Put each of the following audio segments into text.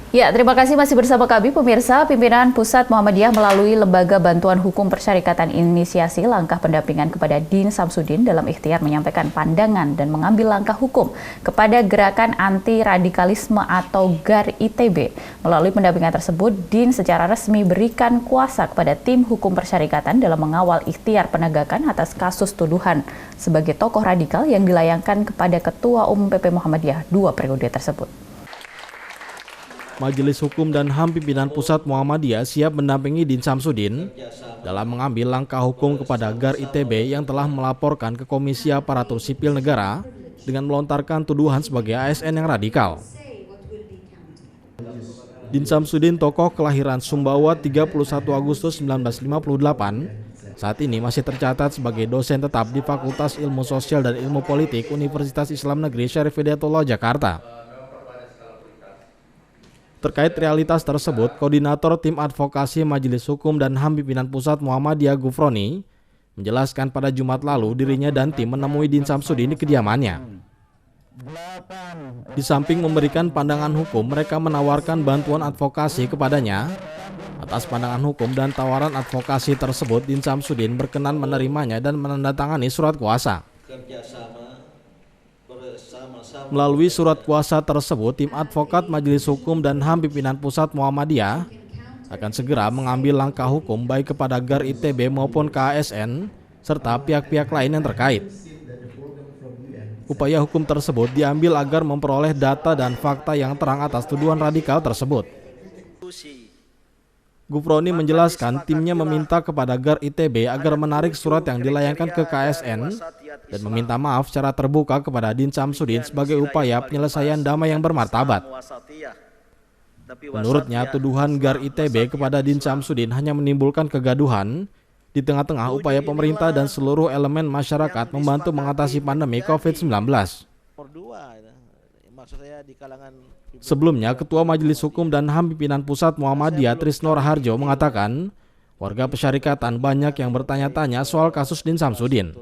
Ya, terima kasih masih bersama kami pemirsa. Pimpinan Pusat Muhammadiyah melalui Lembaga Bantuan Hukum Persyarikatan Inisiasi langkah pendampingan kepada Din Samsudin dalam ikhtiar menyampaikan pandangan dan mengambil langkah hukum kepada Gerakan Anti Radikalisme atau GAR ITB. Melalui pendampingan tersebut, Din secara resmi berikan kuasa kepada tim hukum persyarikatan dalam mengawal ikhtiar penegakan atas kasus tuduhan sebagai tokoh radikal yang dilayangkan kepada Ketua Umum PP Muhammadiyah 2 periode tersebut. Majelis Hukum dan HAM Pimpinan Pusat Muhammadiyah siap mendampingi Din Samsudin dalam mengambil langkah hukum kepada GAR ITB yang telah melaporkan ke Komisi Aparatur Sipil Negara dengan melontarkan tuduhan sebagai ASN yang radikal. Din Samsudin, tokoh kelahiran Sumbawa 31 Agustus 1958, saat ini masih tercatat sebagai dosen tetap di Fakultas Ilmu Sosial dan Ilmu Politik Universitas Islam Negeri Syarif Hidayatullah, Jakarta. Terkait realitas tersebut, Koordinator Tim Advokasi Majelis Hukum dan HAM Pimpinan Pusat Muhammadiyah Gufroni menjelaskan pada Jumat lalu dirinya dan tim menemui Din Samsudin di kediamannya. Di samping memberikan pandangan hukum, mereka menawarkan bantuan advokasi kepadanya. Atas pandangan hukum dan tawaran advokasi tersebut, Din Samsudin berkenan menerimanya dan menandatangani surat kuasa. Melalui surat kuasa tersebut, tim advokat Majelis Hukum dan HAM Pimpinan Pusat Muhammadiyah akan segera mengambil langkah hukum baik kepada GAR ITB maupun KASN serta pihak-pihak lain yang terkait. Upaya hukum tersebut diambil agar memperoleh data dan fakta yang terang atas tuduhan radikal tersebut. Gufroni menjelaskan timnya meminta kepada GAR ITB agar menarik surat yang dilayangkan ke KASN dan meminta maaf secara terbuka kepada Din Samsudin sebagai upaya penyelesaian damai yang bermartabat. Menurutnya, tuduhan GAR ITB kepada Din Samsudin hanya menimbulkan kegaduhan di tengah-tengah upaya pemerintah dan seluruh elemen masyarakat membantu mengatasi pandemi COVID-19. Sebelumnya, Ketua Majelis Hukum dan HAM Pimpinan Pusat Muhammadiyah Trisno Raharjo mengatakan warga persyarikatan banyak yang bertanya-tanya soal kasus Din Samsudin.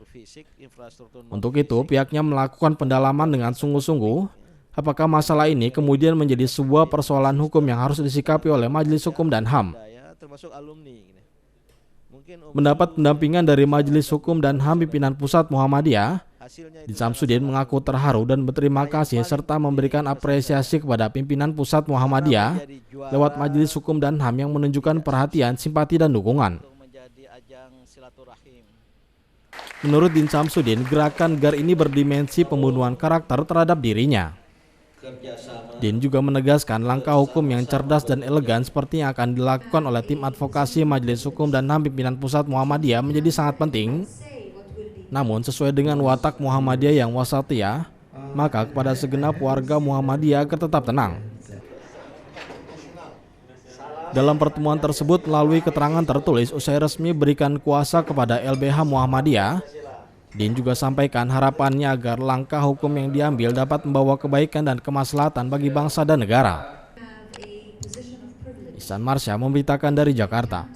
Untuk itu, pihaknya melakukan pendalaman dengan sungguh-sungguh apakah masalah ini kemudian menjadi sebuah persoalan hukum yang harus disikapi oleh Majelis Hukum dan HAM. Mendapat pendampingan dari Majelis Hukum dan HAM Pimpinan Pusat Muhammadiyah, Din Samsudin mengaku terharu dan berterima kasih serta memberikan apresiasi kepada pimpinan Pusat Muhammadiyah lewat Majelis Hukum dan HAM yang menunjukkan perhatian, simpati, dan dukungan. Menurut Din Samsudin, gerakan GAR ini berdimensi pembunuhan karakter terhadap dirinya. Din juga menegaskan langkah hukum yang cerdas dan elegan seperti yang akan dilakukan oleh tim advokasi Majelis Hukum dan HAM Pimpinan Pusat Muhammadiyah menjadi sangat penting. Namun sesuai dengan watak Muhammadiyah yang wasatiyah, maka kepada segenap warga Muhammadiyah agar tetap tenang. Dalam pertemuan tersebut, melalui keterangan tertulis usai resmi berikan kuasa kepada LBH Muhammadiyah, Din juga sampaikan harapannya agar langkah hukum yang diambil dapat membawa kebaikan dan kemaslahatan bagi bangsa dan negara. Ihsan Marsya memberitakan dari Jakarta.